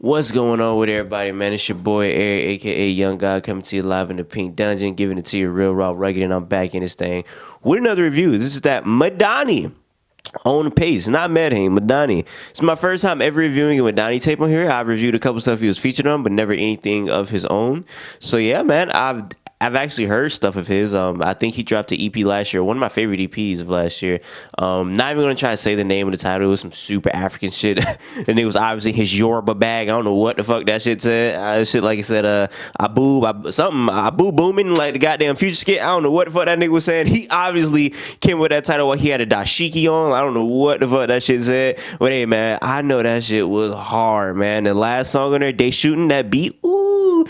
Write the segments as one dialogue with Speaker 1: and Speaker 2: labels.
Speaker 1: What's going on with everybody, man? It's your boy Eric, aka Young God, coming to you live in the Pink Dungeon, giving it to you real raw, rugged, and I'm back in this thing with another review. This is that Medhane on pace, not Medhane, Medhane. It's my first time ever reviewing a Medhane tape on here. I've reviewed a couple stuff he was featured on, but never anything of his own. So yeah, man, I've actually heard stuff of his. I think he dropped an EP last year, one of my favorite EPs of last year. Not even gonna try to say the name of the title. It was some super African shit, and it was obviously his Yoruba bag. I don't know what the fuck that shit said. Shit like it said, Abu booming, like the goddamn Future skit. I don't know what the fuck that nigga was saying. He obviously came with that title while he had a dashiki on. I don't know what the fuck that shit said, but hey, man, I know that shit was hard, man. The last song on there, they shooting that beat. Ooh,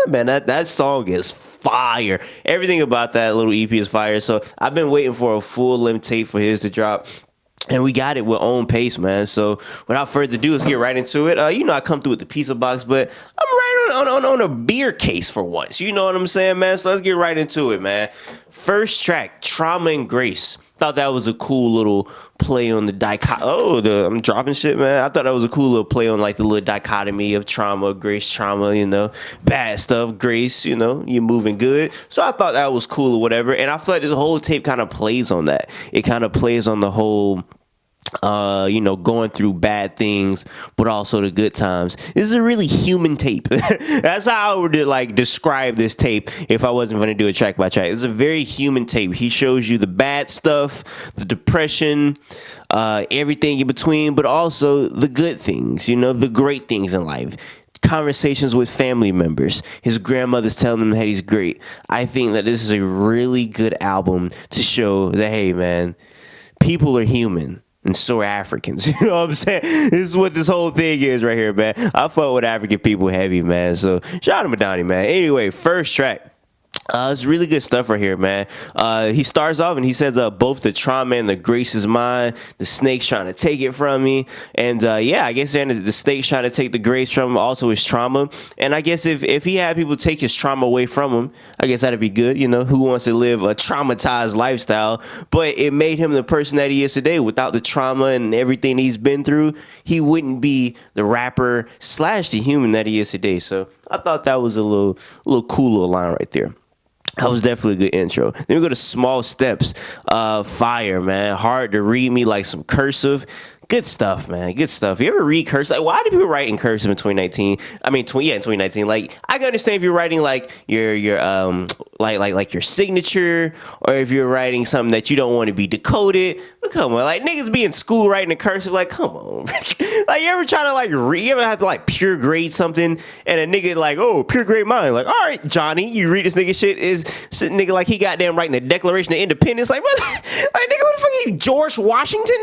Speaker 1: man, that song is fire. Everything about that little EP is fire. So I've been waiting for a full length tape for his to drop. And we got it with own pace, man. So without further ado, let's get right into it. I come through with the pizza box, but I'm right on a beer case for once. You know what I'm saying, man? So let's get right into it, man. First track, Trauma and Grace. Thought that was a cool little play on the I'm dropping shit, man. I thought that was a cool little play on like the little dichotomy of trauma, grace, trauma, bad stuff, grace, you're moving good. So I thought that was cool or whatever. And I feel like this whole tape kind of plays on that. It kind of plays on the whole going through bad things, but also the good times. This is a really human tape. That's how I would describe this tape if I wasn't going to do it track by track. It's a very human tape. He shows you the bad stuff, the depression, everything in between, but also the good things, the great things in life. Conversations with family members. His grandmother's telling him that he's great. I think that this is a really good album to show that, hey, man, people are human. And so are Africans. You know what I'm saying? This is what this whole thing is right here, man. I fuck with African people heavy, man. So shout out to Medhane, man. Anyway, first track. It's really good stuff right here, man. He starts off and he says, both the trauma and the grace is mine. The snake's trying to take it from me. And I guess then the snake's trying to take the grace from him, also his trauma. And I guess if he had people take his trauma away from him, I guess that'd be good. Who wants to live a traumatized lifestyle? But it made him the person that he is today. Without the trauma and everything he's been through, he wouldn't be the rapper / the human that he is today. So I thought that was a little cool little line right there. That was definitely a good intro. Then we go to Small Steps. Fire, man. Hard to read me like some cursive. Good stuff, man. Good stuff. You ever read cursive? Like, why do people write in cursive in 2019? In 2019. Like, I can understand if you're writing like your your signature, or if you're writing something that you don't want to be decoded. But come on, like niggas be in school writing in cursive. Like, come on. Like, you ever try to read? You ever have to pure grade something, and a nigga pure grade mine. Like, all right, Johnny, you read this nigga shit nigga like he goddamn writing the Declaration of Independence. Like, what? Like, nigga, what the fuck are you, George Washington?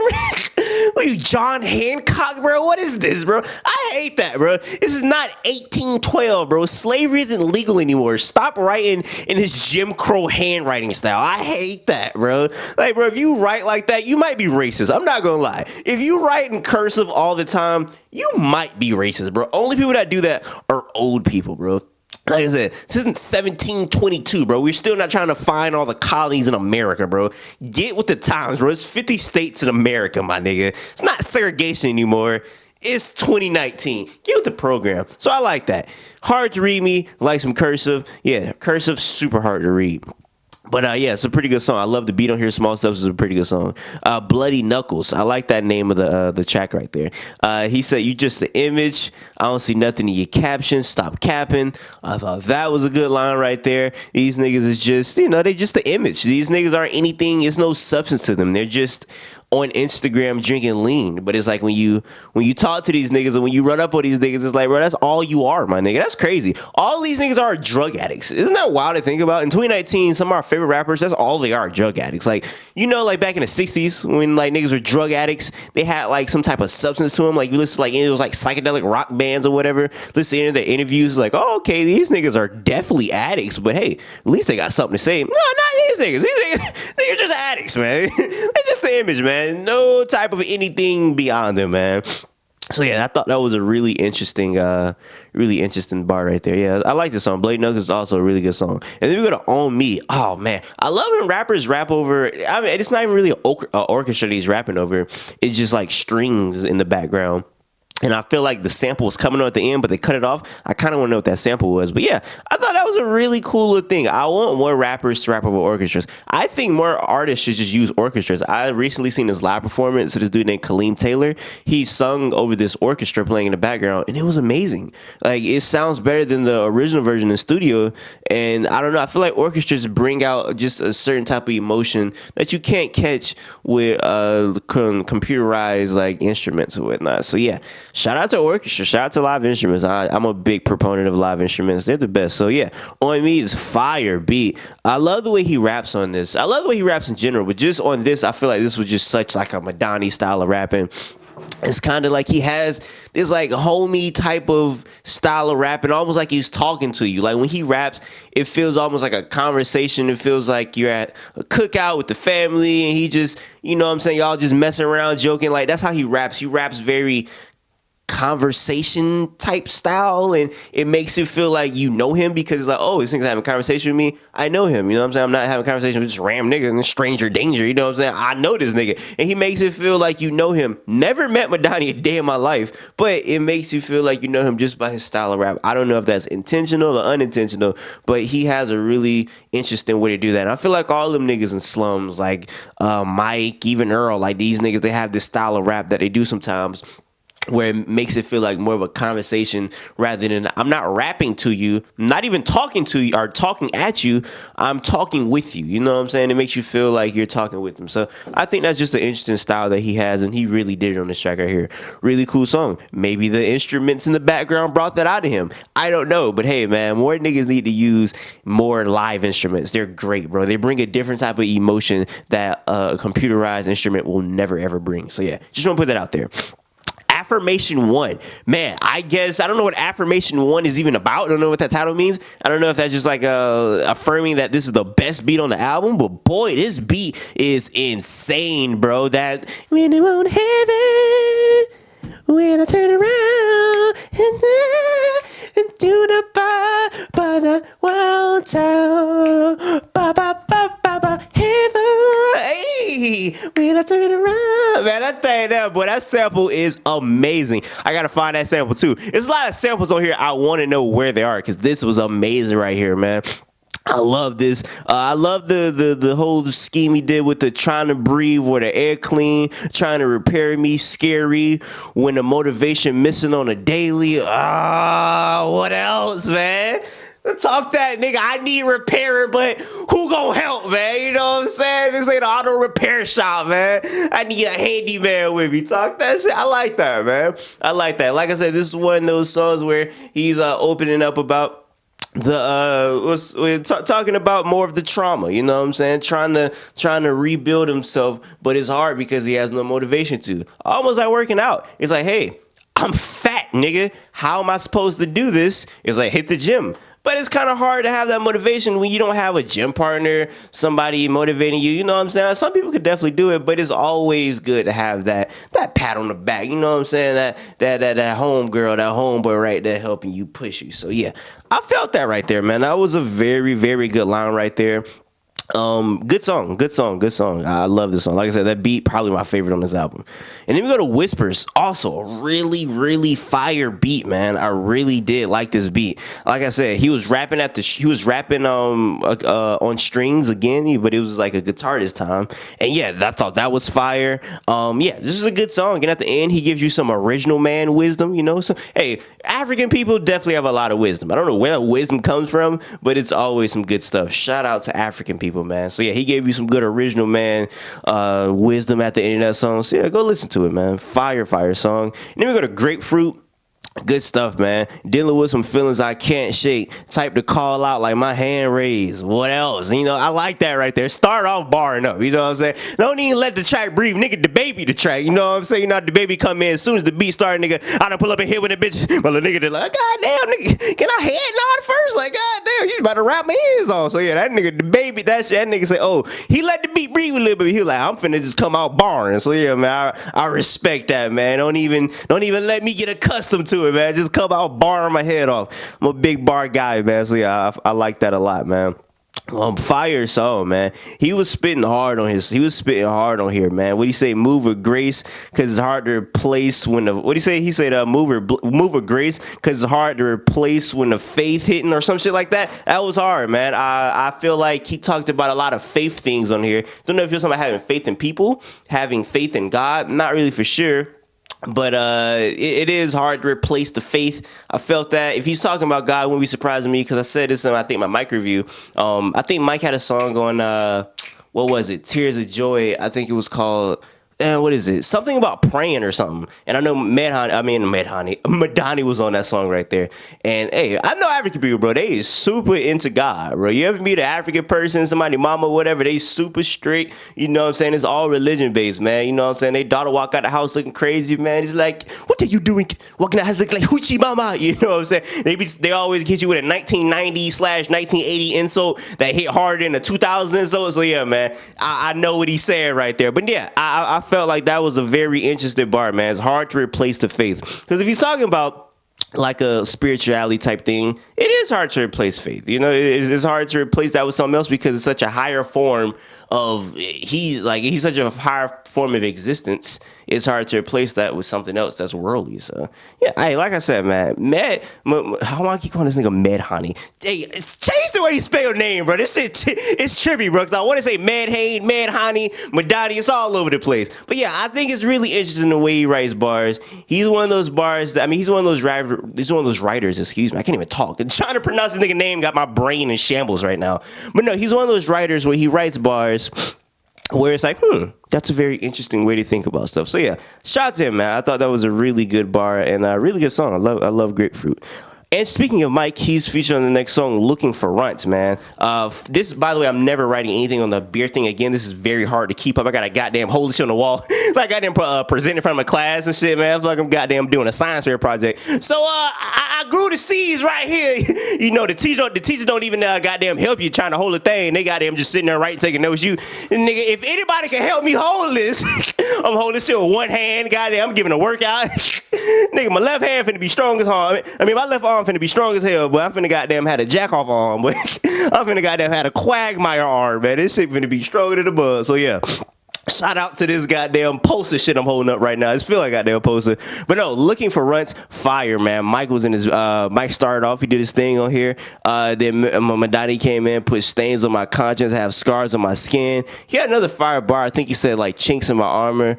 Speaker 1: What are you, John Hancock, bro? What is this, bro? I hate that, bro. This is not 1812, bro. Slavery isn't legal anymore. Stop writing in his Jim Crow handwriting style. I hate that, bro. Like, bro, if you write like that, you might be racist. I'm not gonna lie. If you write in cursive all the time, you might be racist, bro. Only people that do that are old people, bro. Like I said, this isn't 1722, bro. We're still not trying to find all the colonies in America, bro. Get with the times, bro. It's 50 states in America, my nigga. It's not segregation anymore. It's 2019. Get with the program. So I like that. Hard to read me, like some cursive. Yeah, cursive, super hard to read. But it's a pretty good song. I love the beat on here. Small Steps is a pretty good song. Bloody Knuckles. I like that name of the track right there. He said, "You just the image. I don't see nothing in your caption. Stop capping." I thought that was a good line right there. These niggas is just, they just the image. These niggas aren't anything. There's no substance to them. They're just on Instagram drinking lean. But it's like when you talk to these niggas and when you run up on these niggas, it's like, bro, that's all you are, my nigga. That's crazy. All these niggas are drug addicts. Isn't that wild to think about? In 2019, some of our favorite rappers, that's all they are, drug addicts. Like, back in the 60s when niggas were drug addicts, they had some type of substance to them. Like, you listen it was psychedelic rock bands or whatever. Listen to the interviews, like, oh, okay, these niggas are definitely addicts, but hey, at least they got something to say. No, not these niggas. These niggas, they're just addicts, man. They're just the image, man. No type of anything beyond them, man. So yeah, I thought that was a really interesting bar right there. Yeah, I like this song. Blade Knuckles is also a really good song. And then we go to On Me. Oh man, I love when rappers rap over. I mean, it's not even really an orchestra that he's rapping over. It's just like strings in the background. and I feel like the sample was coming on at the end, but they cut it off. I kind of want to know what that sample was. But yeah, I thought that was a really cool little thing. I want more rappers to rap over orchestras. I think more artists should just use orchestras. I recently seen this live performance of this dude named Kaleem Taylor. He sung over this orchestra playing in the background, and it was amazing. Like, it sounds better than the original version in the studio. And I don't know, I feel like orchestras bring out just a certain type of emotion that you can't catch with computerized like instruments and whatnot. So yeah, shout out to orchestra, shout out to live instruments. I'm a big proponent of live instruments. They're the best. So yeah, On Me is fire beat. I love the way he raps on this. I love the way he raps in general, but just on this, I feel like this was just such like a Medhane style of rapping. It's kind of like he has this like homey type of style of rapping, almost like he's talking to you. Like when he raps, it feels almost like a conversation. It feels like you're at a cookout with the family and he just, you know what I'm saying, y'all just messing around, joking. Like that's how he raps. He raps very conversation type style, and it makes it feel like you know him because it's like, oh, this nigga's having a conversation with me. I know him. You know what I'm saying? I'm not having a conversation with just random niggas and stranger danger. You know what I'm saying? I know this nigga. And he makes it feel like you know him. Never met Medhane a day in my life, but it makes you feel like you know him just by his style of rap. I don't know if that's intentional or unintentional, but he has a really interesting way to do that. And I feel like all them niggas in slums, like Mike, even Earl, like these niggas, they have this style of rap that they do sometimes, where it makes it feel like more of a conversation rather than I'm not rapping to you, not even talking to you or talking at you. I'm talking with you. You know what I'm saying? It makes you feel like you're talking with them. So I think that's just an interesting style that he has, and he really did it on this track right here. Really cool song. Maybe the instruments in the background brought that out of him. I don't know, but hey, man, more niggas need to use more live instruments. They're great, bro. They bring a different type of emotion that a computerized instrument will never ever bring. So yeah, just want to put that out there. Affirmation 1. Man, I guess I don't know what Affirmation 1 is even about. I don't know what that title means. I don't know if that's just like affirming that this is the best beat on the album, but boy, this beat is insane, bro. That when it won't heaven, when I turn around and do the ba ba da wild town ba ba ba ba ba heaven. Hey, when I turn around, man, that sample is amazing. I gotta find that sample too. There's a lot of samples on here. I want to know where they are because this was amazing right here, man. I love this. I love the whole scheme he did with the trying to breathe with the air clean, trying to repair me, scary, when the motivation missing on a daily. What else, man? Talk that, nigga. I need repairing, but who gonna help, man? You know what I'm saying? This ain't an auto repair shop, man. I need a handyman with me. Talk that shit. I like that, man. I like that. Like I said, this is one of those songs where he's opening up about talking about more of the trauma, you know what I'm saying? Trying to rebuild himself, but it's hard because he has no motivation to. Almost like working out. It's like, hey, I'm fat, nigga. How am I supposed to do this? It's like, hit the gym. But it's kind of hard to have that motivation when you don't have a gym partner, somebody motivating you. You know what I'm saying? Some people could definitely do it, but it's always good to have that pat on the back. You know what I'm saying? That homegirl, that homeboy right there helping you, push you. So yeah, I felt that right there, man. That was a very, very good line right there. Good song. I love this song. Like I said, that beat probably my favorite on this album. And then we go to Whispers. Also a really, really fire beat, man. I really did like this beat. Like I said, he was rapping on strings again, but it was like a guitar this time. And yeah, I thought that was fire. Yeah, this is a good song. And at the end, he gives you some original man wisdom, you know. So hey, African people definitely have a lot of wisdom. I don't know where that wisdom comes from, but it's always some good stuff. Shout out to African people, man. So yeah, he gave you some good original man wisdom at the end of that song. So yeah, go listen to it, man. Fire song. And then we go to Grapefruit. Good stuff, man. Dealing with some feelings I can't shake. Type to call out like my hand raised. What else? You know, I like that right there. Start off barring up. You know what I'm saying? Don't even let the track breathe. Nigga, the baby the track. You know what I'm saying? You know, the baby come in as soon as the beat started, nigga. I done pull up and hit with a bitch. Well, the nigga did like, God damn, nigga. Can I head nod first? Like, God damn, you about to wrap my ears off. So yeah, that nigga, the baby, that shit, that nigga say, oh, he let the beat breathe a little bit. He was like, I'm finna just come out barring. So yeah, man, I respect that, man. Don't even let me get accustomed to it, man. Just come out barring my head off. I'm a big bar guy, man. So yeah, I like that a lot, man. Fire song, man. He was spitting hard on his. He was spitting hard on here, man. What do you say? Move with grace, cause it's hard to replace when the. What do you say? He said, move with grace, cause it's hard to replace when the faith hitting or some shit like that. That was hard, man. I feel like he talked about a lot of faith things on here. Don't know if you're talking about having faith in people, having faith in God. Not really for sure. But it is hard to replace the faith. I felt that if he's talking about God, it wouldn't be surprising me because I said this in I think my mic review. I think Mike had a song on what was it? Tears of Joy. I think it was called. What is it? Something about praying or something. And I know Medhane was on that song right there. And hey, I know African people, bro. They is super into God, bro. You ever meet an African person, somebody, mama, whatever? They super strict. You know what I'm saying? It's all religion based, man. You know what I'm saying? They daughter walk out the house looking crazy, man. It's like, what are you doing? Walking out the house looking like hoochie mama. You know what I'm saying? They always get you with a 1990/1980 insult that hit harder than a 2000 insult. So yeah, man, I know what he's saying right there. But yeah, I felt like that was a very interesting bar, man. It's hard to replace the faith. Because if he's talking about like a spirituality type thing, it is hard to replace faith. You know, it's hard to replace that with something else because it's such a higher form of he's such a higher form of existence. It's hard to replace that with something else that's worldly. So yeah, hey, like I said, man, how long I keep calling this nigga Medhane? Hey, change the way you spell your name, bro. This shit it's trippy, bro. Cause I want to say Medhane, Medhane, it's all over the place. But yeah, I think it's really interesting the way he writes bars. He's one of those bars that, I mean, he's one of those writers. Excuse me, I can't even talk. I'm trying to pronounce this nigga name, got my brain in shambles right now. But no, he's one of those writers where he writes bars where it's like, that's a very interesting way to think about stuff. So yeah, shout out to him, man. I thought that was a really good bar and a really good song. I love Grapefruit. And speaking of Mike, he's featured on the next song, Looking for Runts, man. This, by the way, I'm never writing anything on the beer thing again. This is very hard to keep up. I got a goddamn hold this shit on the wall. Like I didn't present in front of my class and shit, man. I was like I'm goddamn doing a science fair project. So I grew the seeds right here. You know, the teachers don't even goddamn help you trying to hold a thing. They goddamn just sitting there writing, taking notes. Nigga, if anybody can help me hold this, I'm holding this shit with one hand. Goddamn, I'm giving a workout. Nigga, my left hand finna be strong as hell. I mean, my left arm finna be strong as hell, but I'm finna goddamn had a jack off arm, but I'm finna goddamn had a quagmire arm, man. This shit finna be stronger than the bug. So yeah. Shout out to this goddamn poster shit I'm holding up right now. It's feel like a goddamn poster. But no, Looking for Runts, fire, man. Mike was in his Mike started off, he did his thing on here. Then Medhane came in, put stains on my conscience, have scars on my skin. He had another fire bar. I think he said like chinks in my armor,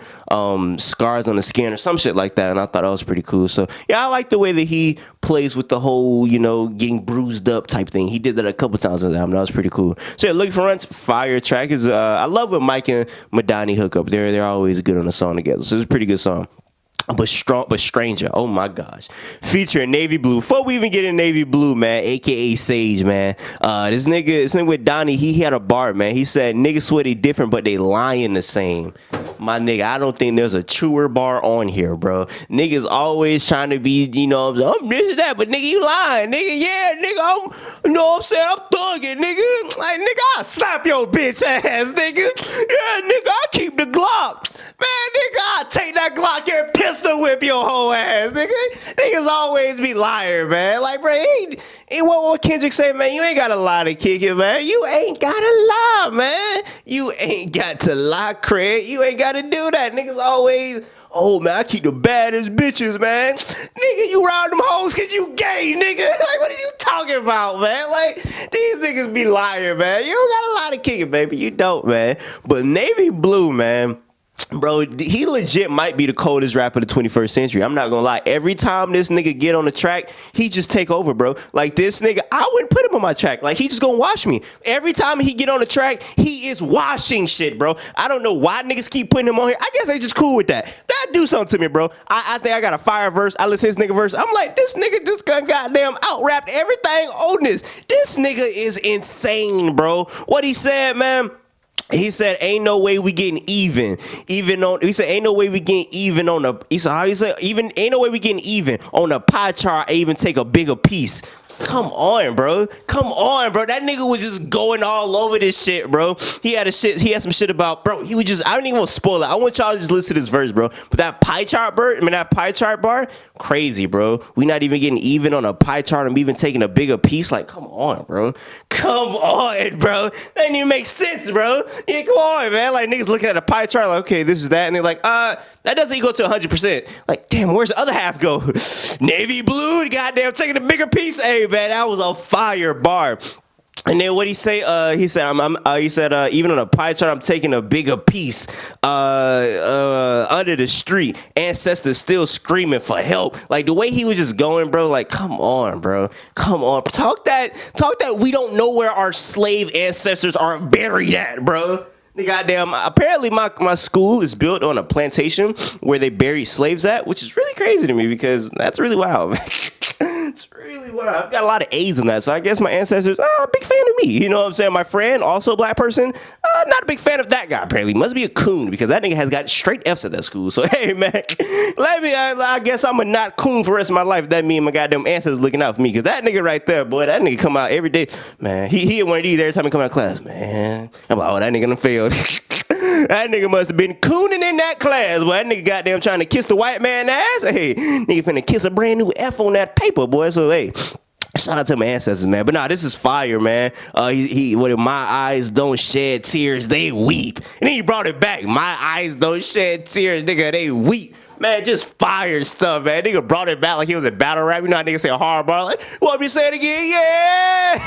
Speaker 1: scars on the skin or some shit like that. And I thought that was pretty cool. So yeah, I like the way that he plays with the whole, you know, getting bruised up type thing. He did that a couple times on the album. That was pretty cool. So yeah, Looking for Runts, fire track. Is I love when Mike and Medhane hook up. They're always good on a song together. So it's a pretty good song. But Stranger, oh my gosh, featuring Navy Blue. Before we even get in Navy Blue, man, aka Sage, man, this nigga with Donnie, he had a bar, man. He said niggas swear they different, but they lying the same. My nigga, I don't think there's a truer bar on here, bro. Niggas always trying to be, you know, I'm this and that, but nigga, you lying, nigga. Yeah, nigga, you know what I'm saying? I'm thugging, nigga. Like, nigga, I'll slap your bitch ass, nigga. Yeah, nigga, I keep the Glock. Man, nigga, I'll take that Glock and pistol whip your whole ass, nigga. Niggas always be liar, man. Like, bro, ain't what Kendrick say, man? You ain't got a lie to kick it, man. You ain't got to lie, man. You ain't got to lie, Craig. You ain't got to do that. Niggas always, oh, man, I keep the baddest bitches, man. Nigga, you round them hoes because you gay, nigga. Like, what are you talking about, man? Like, these niggas be lying, man. You don't got a lie to kick it, baby. You don't, man. But Navy Blue, man. Bro, he legit might be the coldest rapper of the 21st century. I'm not gonna lie. Every time this nigga get on the track, he just take over, bro. Like this nigga, I wouldn't put him on my track. Like he just gonna watch me. Every time he get on the track, he is washing shit, bro. I don't know why niggas keep putting him on here. I guess they just cool with that. That do something to me, bro. I think I got a fire verse. I listen to this nigga verse. I'm like, this nigga just goddamn out-rapped everything on this. This nigga is insane, bro. What he said, man. He said, ain't no way we getting even on, he said, ain't no way we getting even on the, he said, how he said, ain't no way we getting even on the pie chart, I even take a bigger piece. Come on, bro. Come on, bro. That nigga was just going all over this shit, bro. He had some shit about, bro. He was just, I don't even want to spoil it. I want y'all to just listen to this verse, bro. But that pie chart bar, crazy, bro. We not even getting even on a pie chart. I'm even taking a bigger piece. Like, come on, bro. Come on, bro. That didn't even make sense, bro. Yeah, come on, man. Like, niggas looking at a pie chart, like, okay, this is that. And they're like, that doesn't equal to 100%. Like, damn, where's the other half go? Navy blue, goddamn, taking a bigger piece. Hey, man, that was a fire bar. And then what he say? He said, even on a pie chart, I'm taking a bigger piece. Under the street, ancestors still screaming for help. Like the way he was just going, bro. Like, come on, bro. Come on. Talk that. We don't know where our slave ancestors are buried at, bro. The goddamn. Apparently, my school is built on a plantation where they buried slaves at, which is really crazy to me because that's really wild. It's really wild. I've got a lot of A's in that, so I guess my ancestors are a big fan of me. You know what I'm saying? My friend, also a black person, not a big fan of that guy, apparently. Must be a coon because that nigga has got straight F's at that school. So, hey, man, I guess I'm a not coon for the rest of my life. That means my goddamn ancestors looking out for me because that nigga right there, boy, that nigga come out every day. Man, he one of these every time he come out of class, man. I'm like, oh, that nigga done failed. That nigga must have been cooning in that class. Boy, that nigga goddamn trying to kiss the white man ass. Hey, nigga finna kiss a brand new F on that paper, boy. So, hey, shout out to my ancestors, man. But nah, this is fire, man. What if my eyes don't shed tears, they weep. And then he brought it back. My eyes don't shed tears, nigga, they weep. Man, just fire stuff, man. Nigga brought it back like he was a battle rap. You know how niggas say a hard bar? Like, what me say it again? Yeah!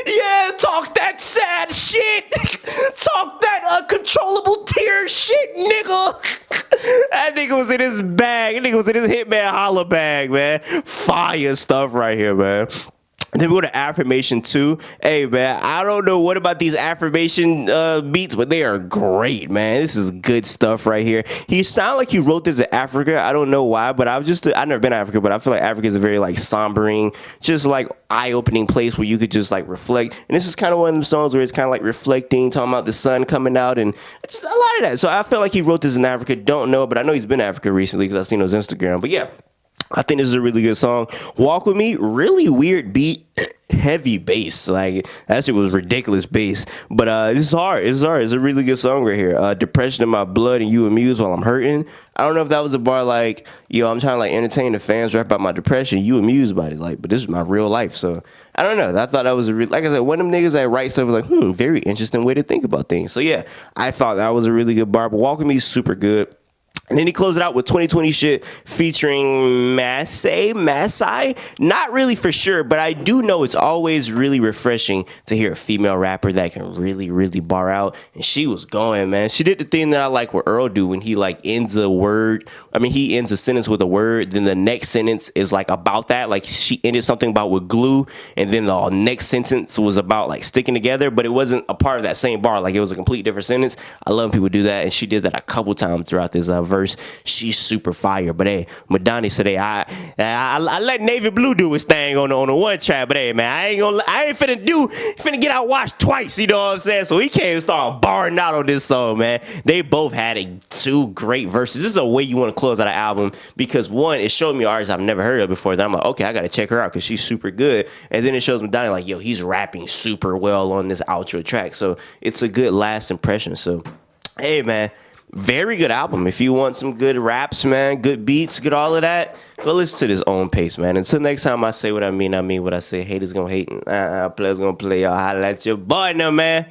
Speaker 1: Yeah, talk that sad shit. Talk that uncontrollable tear shit, nigga. That nigga was in his bag. That nigga was in his Hitman holla bag, man. Fire stuff right here, man. And then we go to Affirmation 2. Hey, man, I don't know what about these Affirmation beats, but they are great, man. This is good stuff right here. He sound like he wrote this in Africa. I don't know why, but I've never been to Africa, but I feel like Africa is a very, like, sombering, just, like, eye-opening place where you could just, like, reflect. And this is kind of one of them songs where it's kind of, like, reflecting, talking about the sun coming out, and just a lot of that. So I feel like he wrote this in Africa. Don't know, but I know he's been to Africa recently because I've seen his Instagram. But, yeah. I think this is a really good song. Walk With Me, really weird beat, heavy bass. Like, that shit was ridiculous bass. But it's hard. It's a really good song right here. Depression in my blood and you amuse while I'm hurting. I don't know if that was a bar like, yo, I'm trying to like entertain the fans, rap about my depression, you amused by it. Like, but this is my real life. So I don't know. I thought that was like I said, one of them niggas that write stuff was like, very interesting way to think about things. So yeah, I thought that was a really good bar. But Walk With Me is super good. And then he closed it out with 2020 shit featuring Masai. Not really for sure, but I do know it's always really refreshing to hear a female rapper that can really, really bar out. And she was going, man. She did the thing that I like what Earl do when he like ends a word. I mean, he ends a sentence with a word. Then the next sentence is like about that. Like she ended something about with glue. And then the next sentence was about like sticking together. But it wasn't a part of that same bar. Like it was a complete different sentence. I love when people do that. And she did that a couple times throughout this verse. She's super fire. But hey, Medhane said, hey, I let Navy Blue do his thing on the one track. But hey, man, I ain't finna get out watched twice. You know what I'm saying? So he can't start barring out on this song, man. They both had two great verses. This is a way you want to close out an album because one, it showed me artists I've never heard of before. Then I'm like, okay, I gotta check her out because she's super good. And then it shows Medhane like, yo, he's rapping super well on this outro track. So it's a good last impression. So hey, man. Very good album. If you want some good raps, man, good beats, good all of that, go listen to this own pace, man. Until next time I say what I mean what I say. Haters gonna hate, and players gonna play. Y'all holla at your boy now, man.